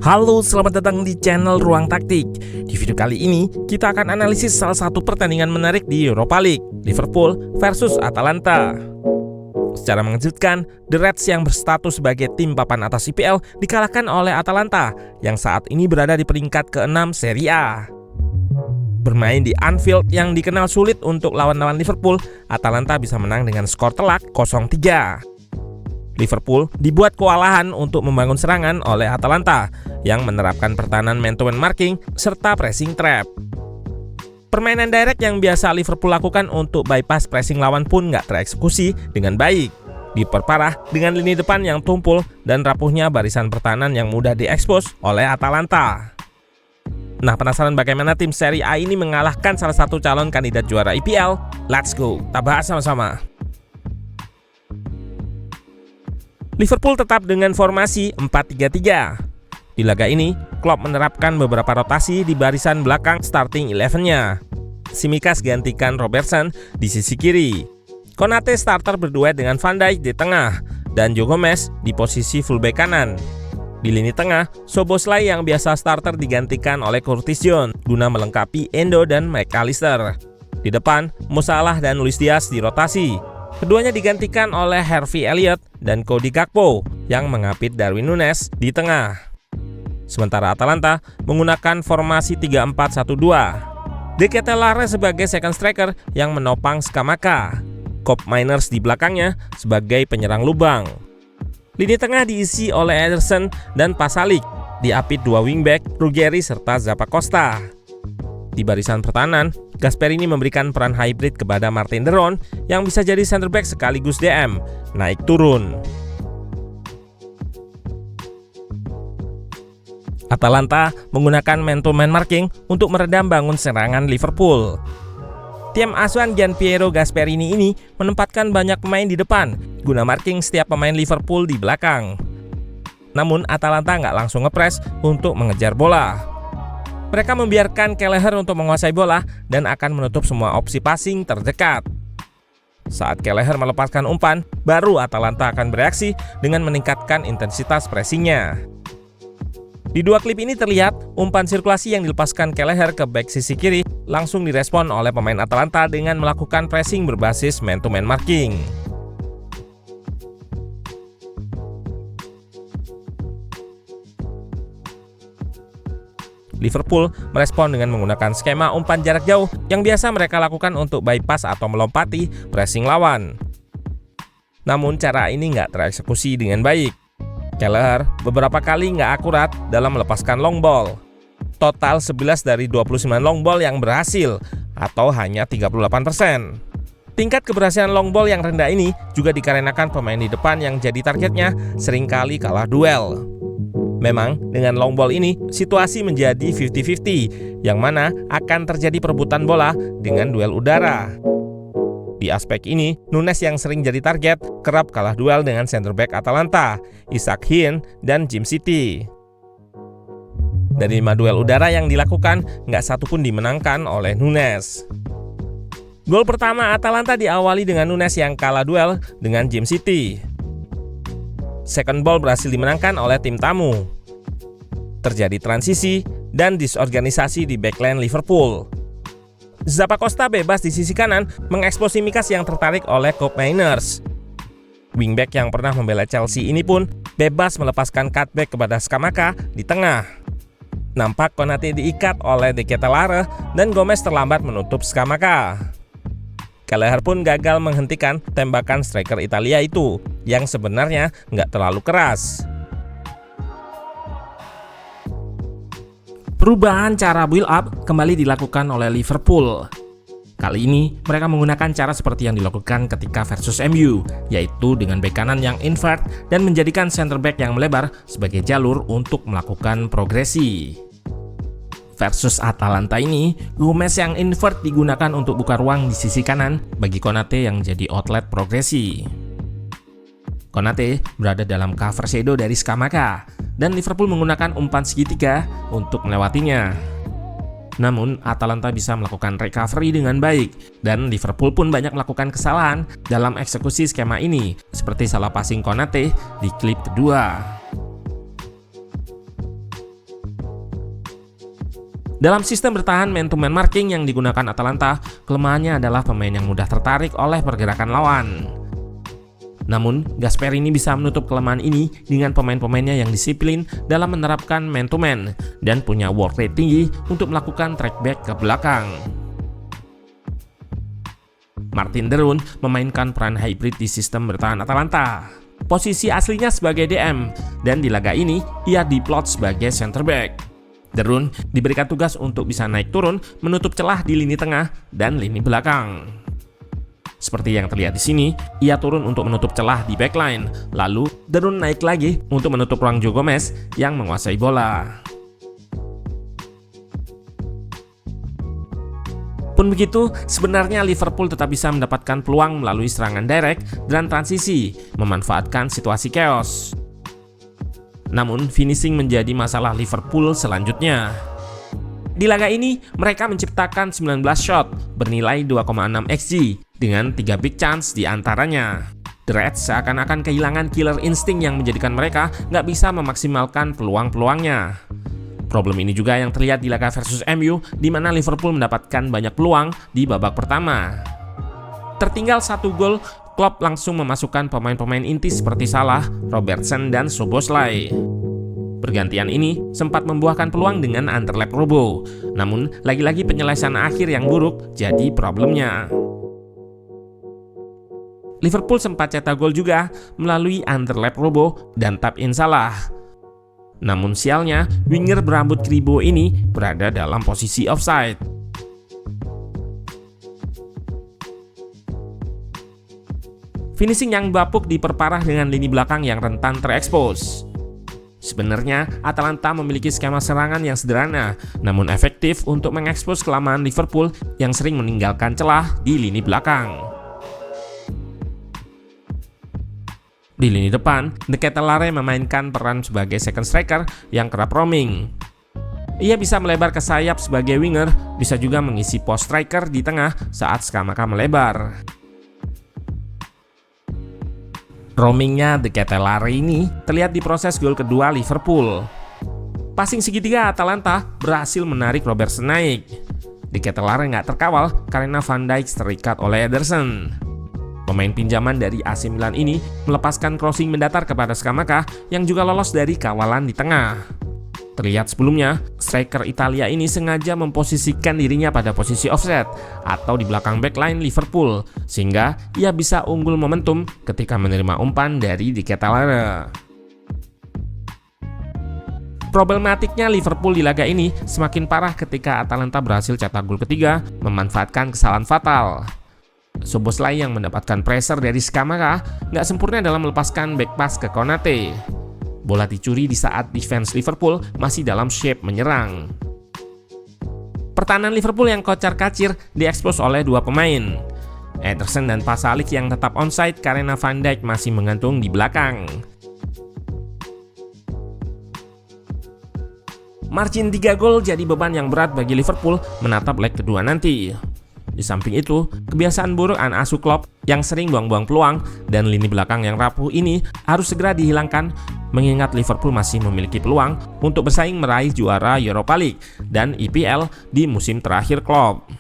Halo, selamat datang di channel Ruang Taktik. Di video kali ini, kita akan analisis salah satu pertandingan menarik di Europa League, Liverpool versus Atalanta. Secara mengejutkan, The Reds yang berstatus sebagai tim papan atas IPL dikalahkan oleh Atalanta yang saat ini berada di peringkat ke-6 Serie A. Bermain di Anfield yang dikenal sulit untuk lawan-lawan Liverpool, Atalanta bisa menang dengan skor telak 0-3. Liverpool dibuat kewalahan untuk membangun serangan oleh Atalanta yang menerapkan pertahanan man-to-man marking serta pressing trap. Permainan direct yang biasa Liverpool lakukan untuk bypass pressing lawan pun nggak tereksekusi dengan baik. Diperparah dengan lini depan yang tumpul dan rapuhnya barisan pertahanan yang mudah diekspos oleh Atalanta. Nah, penasaran bagaimana tim Serie A ini mengalahkan salah satu calon kandidat juara IPL? Let's go, kita bahas sama-sama. Liverpool tetap dengan formasi 4-3-3. Di laga ini, Klopp menerapkan beberapa rotasi di barisan belakang starting 11-nya. Tsimikas gantikan Robertson di sisi kiri. Konate starter berduet dengan Van Dijk di tengah, dan Joe Gomez di posisi fullback kanan. Di lini tengah, Szoboszlai yang biasa starter digantikan oleh Curtis Jones guna melengkapi Endo dan McAllister. Di depan, Mo Salah dan Luis Diaz dirotasi. Keduanya digantikan oleh Harvey Elliott dan Cody Gakpo yang mengapit Darwin Núñez di tengah. Sementara Atalanta menggunakan formasi 3-4-1-2. De Ketelaere sebagai second striker yang menopang Scamacca. Koop Meiners di belakangnya sebagai penyerang lubang. Lini tengah diisi oleh Ederson dan Pasalic, diapit dua wingback Ruggeri serta Zappacosta. Di barisan pertahanan, Gasperini memberikan peran hybrid kepada Martin de Roon yang bisa jadi center back sekaligus DM, naik turun. Atalanta menggunakan man-to-man marking untuk meredam bangun serangan Liverpool. Tim asuhan Gianpiero Gasperini ini menempatkan banyak pemain di depan guna marking setiap pemain Liverpool di belakang. Namun Atalanta nggak langsung ngepres untuk mengejar bola. Mereka membiarkan Kelleher untuk menguasai bola dan akan menutup semua opsi passing terdekat. Saat Kelleher melepaskan umpan, baru Atalanta akan bereaksi dengan meningkatkan intensitas pressingnya. Di dua klip ini terlihat umpan sirkulasi yang dilepaskan Kelleher ke back sisi kiri langsung direspon oleh pemain Atalanta dengan melakukan pressing berbasis man-to-man marking. Liverpool merespon dengan menggunakan skema umpan jarak jauh yang biasa mereka lakukan untuk bypass atau melompati pressing lawan. Namun cara ini nggak tereksekusi dengan baik. Kelleher beberapa kali nggak akurat dalam melepaskan long ball. Total 11 dari 29 long ball yang berhasil atau hanya 38%. Tingkat keberhasilan long ball yang rendah ini juga dikarenakan pemain di depan yang jadi targetnya seringkali kalah duel. Memang dengan long ball ini situasi menjadi 50-50 yang mana akan terjadi perebutan bola dengan duel udara. Di aspek ini, Núñez yang sering jadi target kerap kalah duel dengan center back Atalanta, Isaac Hien dan Jim City. Dari 5 duel udara yang dilakukan, nggak satu pun dimenangkan oleh Núñez. Gol pertama Atalanta diawali dengan Núñez yang kalah duel dengan Jim City. Second ball berhasil dimenangkan oleh tim tamu. Terjadi transisi dan disorganisasi di backline Liverpool. Zappacosta bebas di sisi kanan mengekspos Tsimikas yang tertarik oleh Koop Meiners. Wingback yang pernah membela Chelsea ini pun bebas melepaskan cutback kepada Scamacca di tengah. Nampak Konate diikat oleh De Ketelaere dan Gomez terlambat menutup Scamacca. Kelleher pun gagal menghentikan tembakan striker Italia itu yang sebenarnya nggak terlalu keras. Perubahan cara build up kembali dilakukan oleh Liverpool. Kali ini mereka menggunakan cara seperti yang dilakukan ketika versus MU, yaitu dengan bek kanan yang invert dan menjadikan center back yang melebar sebagai jalur untuk melakukan progresi. Versus Atalanta ini, Gomez yang invert digunakan untuk buka ruang di sisi kanan bagi Konate yang jadi outlet progresi. Konate berada dalam cover shadow dari Scamacca dan Liverpool menggunakan umpan segitiga untuk melewatinya. Namun Atalanta bisa melakukan recovery dengan baik dan Liverpool pun banyak melakukan kesalahan dalam eksekusi skema ini, seperti salah passing Konate di klip kedua. Dalam sistem bertahan man-to-man marking yang digunakan Atalanta, kelemahannya adalah pemain yang mudah tertarik oleh pergerakan lawan. Namun, Gasperini bisa menutup kelemahan ini dengan pemain-pemainnya yang disiplin dalam menerapkan man-to-man dan punya work rate tinggi untuk melakukan track back ke belakang. Martin de Roon memainkan peran hybrid di sistem bertahan Atalanta. Posisi aslinya sebagai DM, dan di laga ini ia diplot sebagai center back. De Roon diberikan tugas untuk bisa naik turun menutup celah di lini tengah dan lini belakang. Seperti yang terlihat di sini, ia turun untuk menutup celah di backline, lalu De Roon naik lagi untuk menutup ruang Joe Gomez yang menguasai bola. Pun begitu, sebenarnya Liverpool tetap bisa mendapatkan peluang melalui serangan direct dan transisi, memanfaatkan situasi chaos. Namun, finishing menjadi masalah Liverpool selanjutnya. Di laga ini, mereka menciptakan 19 shot bernilai 2,6 XG dengan 3 big chance di antaranya. The Reds seakan-akan kehilangan killer instinct yang menjadikan mereka nggak bisa memaksimalkan peluang-peluangnya. Problem ini juga yang terlihat di laga versus MU, di mana Liverpool mendapatkan banyak peluang di babak pertama. Tertinggal 1 gol, Klopp langsung memasukkan pemain-pemain inti seperti Salah, Robertson, dan Szoboszlai. Pergantian ini sempat membuahkan peluang dengan underlap Robo, namun lagi-lagi penyelesaian akhir yang buruk jadi problemnya. Liverpool sempat cetak gol juga melalui underlap Robo dan tap in Salah. Namun sialnya, winger berambut kribo ini berada dalam posisi offside. Finishing yang bapuk diperparah dengan lini belakang yang rentan terekspos. Sebenarnya, Atalanta memiliki skema serangan yang sederhana, namun ektif untuk mengekspos kelemahan Liverpool yang sering meninggalkan celah di lini belakang. Di lini depan, De Ketelaere memainkan peran sebagai second striker yang kerap roaming. Ia bisa melebar ke sayap sebagai winger, bisa juga mengisi pos striker di tengah saat Scamacca melebar. Roamingnya De Ketelaere ini terlihat di proses gol kedua Liverpool. Passing segitiga Atalanta berhasil menarik Robertson naik. De Ketelaere nggak terkawal karena Van Dijk terikat oleh Ederson. Pemain pinjaman dari AC Milan ini melepaskan crossing mendatar kepada Scamacca yang juga lolos dari kawalan di tengah. Terlihat sebelumnya, striker Italia ini sengaja memposisikan dirinya pada posisi offset atau di belakang backline Liverpool, sehingga ia bisa unggul momentum ketika menerima umpan dari De Ketelaere. Problematiknya Liverpool di laga ini semakin parah ketika Atalanta berhasil cetak gol ketiga memanfaatkan kesalahan fatal. Szoboszlai yang mendapatkan pressure dari Scamacca nggak sempurna dalam melepaskan back pass ke Konate. Bola dicuri di saat defense Liverpool masih dalam shape menyerang. Pertahanan Liverpool yang kocar-kacir diekspos oleh dua pemain, Ederson dan Pasalic yang tetap onside karena Van Dijk masih menggantung di belakang. Margin 3 gol jadi beban yang berat bagi Liverpool menatap leg kedua nanti. Di samping itu, kebiasaan buruk asuh Klopp yang sering buang-buang peluang dan lini belakang yang rapuh ini harus segera dihilangkan, mengingat Liverpool masih memiliki peluang untuk bersaing meraih juara Europa League dan EPL di musim terakhir Klopp.